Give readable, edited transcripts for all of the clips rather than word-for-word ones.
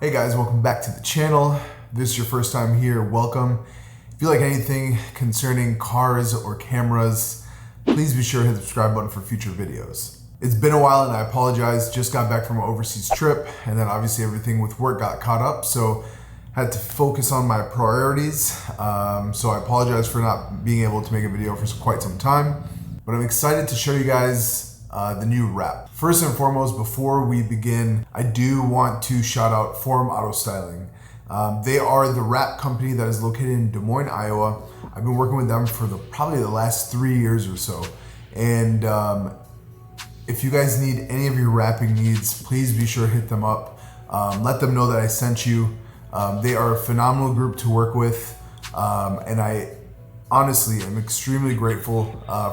Hey guys, welcome back to the channel. If this is your first time here, welcome. If you like anything concerning cars or cameras, please be sure to hit the subscribe button for future videos. It's been a while and I apologize, just got back from an overseas trip and then obviously everything with work got caught up, so had to focus on my priorities. So I apologize for not being able to make a video for quite some time, but I'm excited to show you guys the new wrap. First and foremost, before we begin, I do want to shout out Forum Auto Styling. They are the wrap company that is located in Des Moines, Iowa. I've been working with them for probably the last 3 years or so. And if you guys need any of your wrapping needs, please be sure to hit them up. Let them know that I sent you. They are a phenomenal group to work with. And I honestly am extremely grateful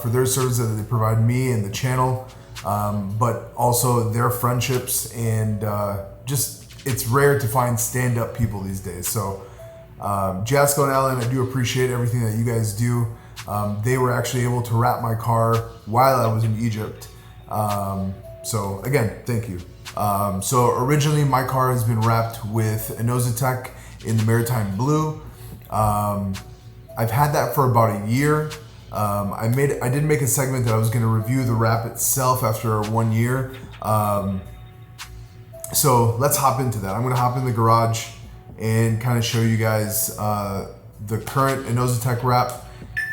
for their service that they provide me and the channel, but also their friendships and just it's rare to find stand-up people these days. So Jasco and Alan, I do appreciate everything that you guys do. They were actually able to wrap my car while I was in Egypt. So again, thank you. So originally my car has been wrapped with Inozetek in the Maritime Blue. I've had that for about a year. I did make a segment that I was going to review the wrap itself after 1 year. So let's hop into that. I'm going to hop in the garage and kind of show you guys the current Inozetek wrap,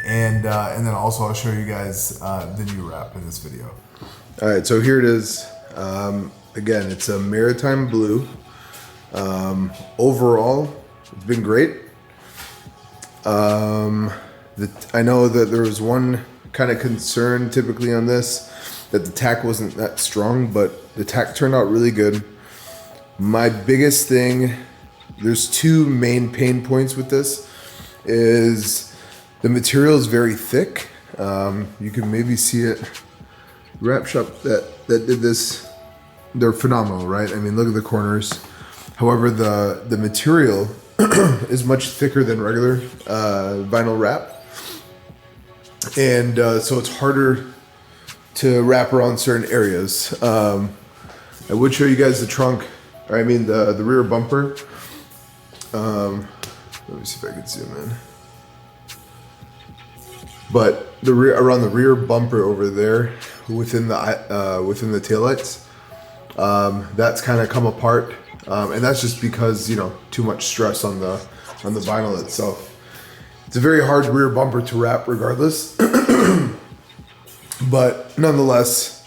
and then also I'll show you guys the new wrap in this video. All right, so here it is. Again, it's a Maritime Blue. Overall, it's been great. I know that there was one kind of concern typically on this, that the tack wasn't that strong, but the tack turned out really good. My biggest thing, there's two main pain points with this, is the material is very thick. You can maybe see it. Wrap shop that did this, they're phenomenal, right? I mean, look at the corners. However, the material is much thicker than regular vinyl wrap, and so it's harder to wrap around certain areas. I would show you guys the trunk, or I mean the rear bumper. Let me see if I can zoom in. But the rear, around the rear bumper over there, within the taillights, that's kind of come apart. And that's just because, you know, too much stress on the vinyl itself. It's a very hard rear bumper to wrap regardless. But nonetheless,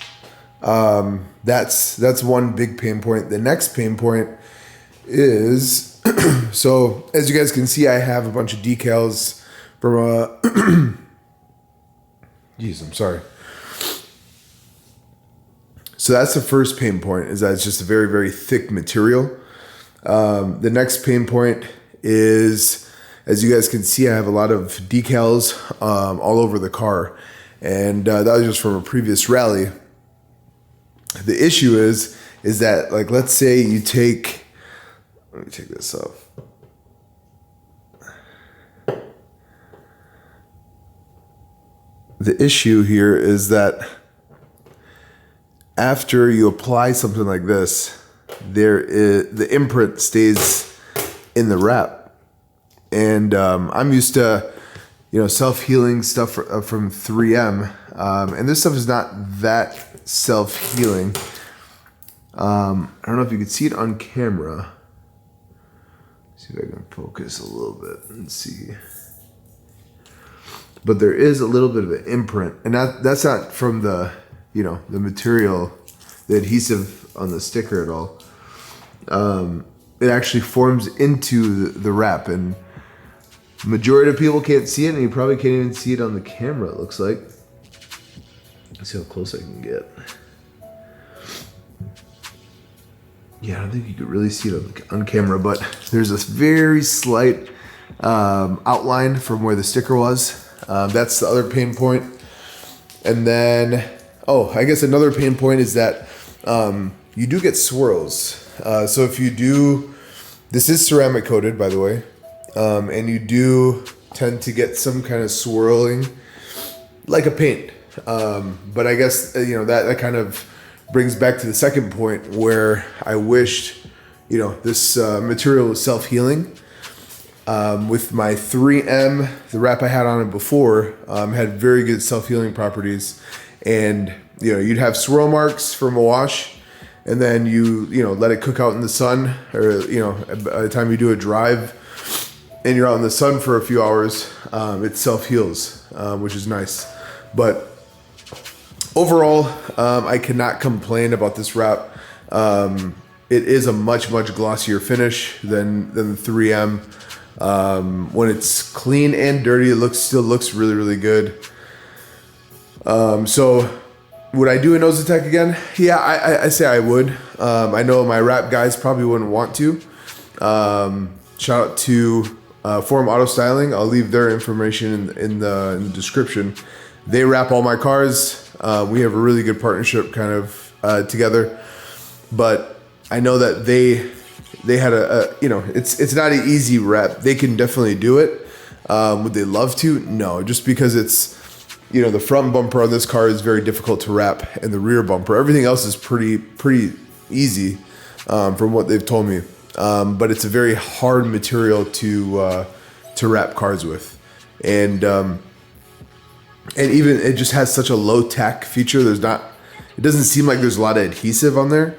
that's one big pain point. The next pain point is, so as you guys can see, I have a bunch of decals from a, geez, I'm sorry. So that's the first pain point, is that it's just a very, very thick material. The next pain point is, as you guys can see, I have a lot of decals all over the car. And that was just from a previous rally. The issue is that, like, let's say you take, let me take this off. The issue here is that after you apply something like this, the imprint stays in the wrap, and I'm used to, you know, self-healing stuff from 3M, and this stuff is not that self-healing. I don't know if you can see it on camera. Let's see if I can focus a little bit and see. But there is a little bit of an imprint, and that's not from the, you know, the material, the adhesive on the sticker at all. It actually forms into the wrap, and majority of people can't see it, and you probably can't even see it on the camera, it looks like. Let's see how close I can get. Yeah, I don't think you could really see it on camera, but there's this very slight outline from where the sticker was. That's the other pain point. And then, oh, I guess another pain point is that you do get swirls. So if you do, this is ceramic coated, by the way, and you do tend to get some kind of swirling, like a paint. But I guess, you know, that kind of brings back to the second point, where I wished this material was self-healing. With my 3M, the wrap I had on it before, had very good self-healing properties. And, you'd have swirl marks from a wash, and then you let it cook out in the sun, or, by the time you do a drive and you're out in the sun for a few hours, it self-heals, which is nice. But overall, I cannot complain about this wrap. It is a much, much glossier finish than the 3M. When it's clean and dirty, it still looks really, really good. So would I do an Inozetek again? Yeah, I say I would. I know my wrap guys probably wouldn't want to. Shout out to Forum Auto Styling. I'll leave their information in the description. They wrap all my cars. We have a really good partnership kind of together. But I know that they had it's not an easy wrap. They can definitely do it. Would they love to? No, just because it's, the front bumper on this car is very difficult to wrap, and the rear bumper. Everything else is pretty easy, from what they've told me. But it's a very hard material to wrap cars with, and even it just has such a low tack feature. It doesn't seem like there's a lot of adhesive on there.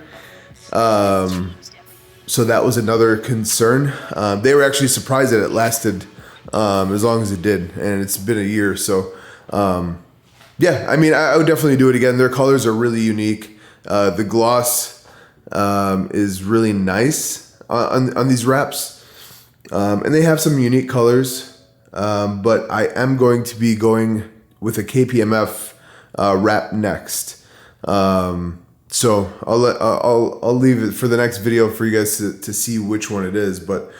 So that was another concern. They were actually surprised that it lasted as long as it did, and it's been a year. So, yeah, I mean, I would definitely do it again. Their colors are really unique. The gloss is really nice on these wraps, and they have some unique colors. But I am going to be going with a KPMF wrap next. So I'll leave it for the next video for you guys to see which one it is. But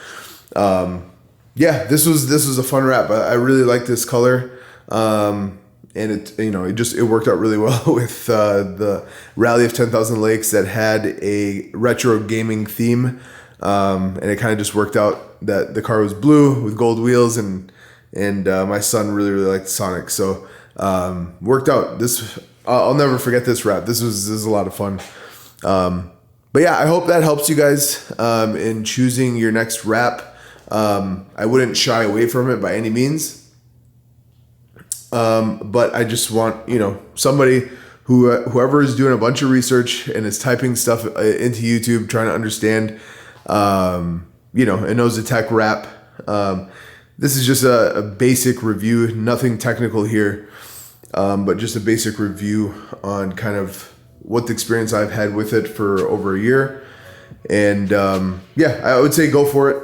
yeah, this was a fun wrap. I really like this color, and it worked out really well with the Rally of 10,000 Lakes that had a retro gaming theme, and it kind of just worked out that the car was blue with gold wheels, and my son really liked Sonic, so worked out. I'll never forget this wrap. This is a lot of fun. But yeah, I hope that helps you guys in choosing your next wrap. I wouldn't shy away from it by any means. But I just want, somebody whoever is doing a bunch of research and is typing stuff into YouTube, trying to understand, Inozetek wrap. This is just a basic review, nothing technical here. But just a basic review on kind of what the experience I've had with it for over a year. And yeah, I would say go for it.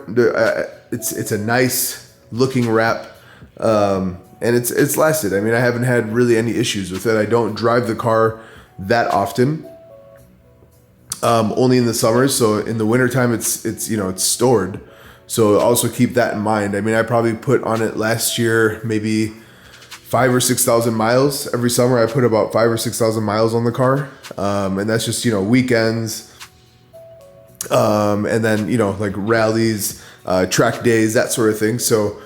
It's a nice looking wrap, and it's lasted. I mean, I haven't had really any issues with it. I don't drive the car that often, only in the summers. So in the wintertime, it's stored. So also keep that in mind. I mean, I probably put on it last year maybe 5,000 or 6,000 miles. Every summer I put about 5,000 or 6,000 miles on the car. And that's just, weekends. And then, like rallies, track days, that sort of thing. So,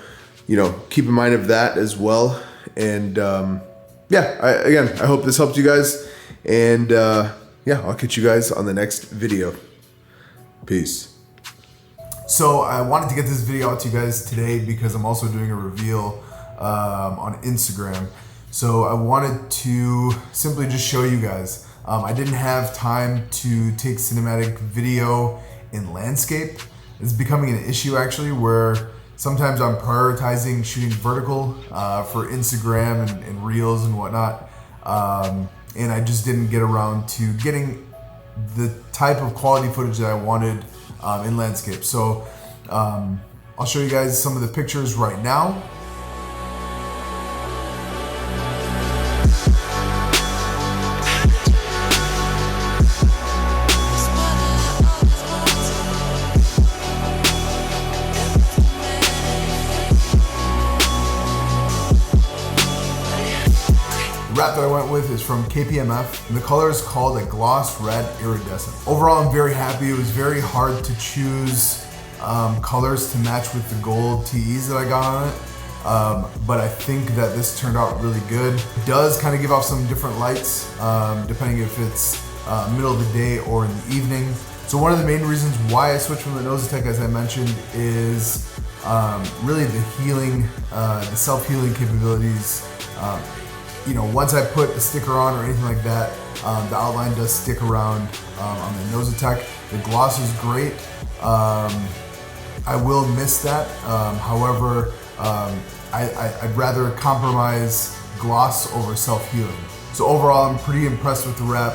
keep in mind of that as well. And, yeah, I hope this helped you guys. And, yeah, I'll catch you guys on the next video. Peace. So I wanted to get this video out to you guys today because I'm also doing a reveal on Instagram. So I wanted to simply just show you guys. I didn't have time to take cinematic video in landscape. It's becoming an issue actually, where sometimes I'm prioritizing shooting vertical for Instagram and reels and whatnot. And I just didn't get around to getting the type of quality footage that I wanted in landscape. So I'll show you guys some of the pictures right now. The wrap that I went with is from KPMF, and the color is called a gloss red iridescent. Overall, I'm very happy. It was very hard to choose colors to match with the gold TEs that I got on it, but I think that this turned out really good. It does kind of give off some different lights, depending if it's middle of the day or in the evening. So one of the main reasons why I switched from the Inozetek, as I mentioned, is really the healing, the self-healing capabilities. Once I put a sticker on or anything like that, the outline does stick around on the Inozetek. The gloss is great. I will miss that. However, I'd rather compromise gloss over self-healing. So overall, I'm pretty impressed with the wrap.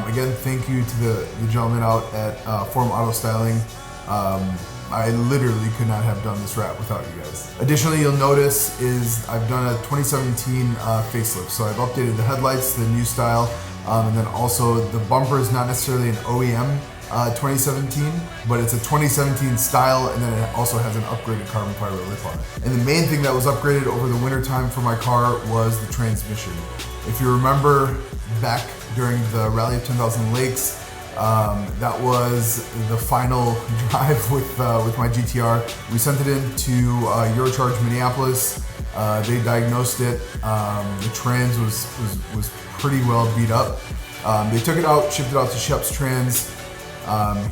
Again, thank you to the gentleman out at Forum Auto Styling. I literally could not have done this wrap without you guys. Additionally, you'll notice is I've done a 2017 facelift. So I've updated the headlights, the new style, and then also the bumper is not necessarily an OEM 2017, but it's a 2017 style, and then it also has an upgraded carbon fiber lip on it. And the main thing that was upgraded over the winter time for my car was the transmission. If you remember back during the Rally of 10,000 Lakes, that was the final drive with my GTR. We sent it in to Eurocharge Minneapolis. They diagnosed it. The trans was pretty well beat up. They took it out, shipped it out to Shep's Trans.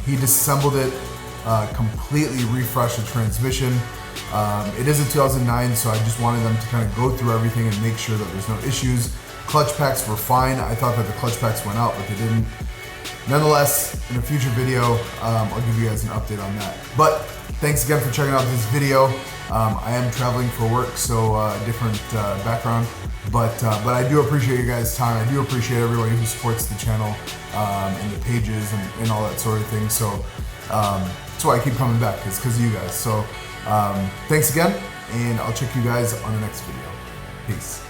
He disassembled it, completely refreshed the transmission. It is a 2009, so I just wanted them to kind of go through everything and make sure that there's no issues. Clutch packs were fine. I thought that the clutch packs went out, but they didn't. Nonetheless, in a future video, I'll give you guys an update on that. But thanks again for checking out this video. I am traveling for work, so different background. But I do appreciate you guys' time. I do appreciate everybody who supports the channel and the pages and all that sort of thing. So that's why I keep coming back, it's because of you guys. So thanks again, and I'll check you guys on the next video. Peace.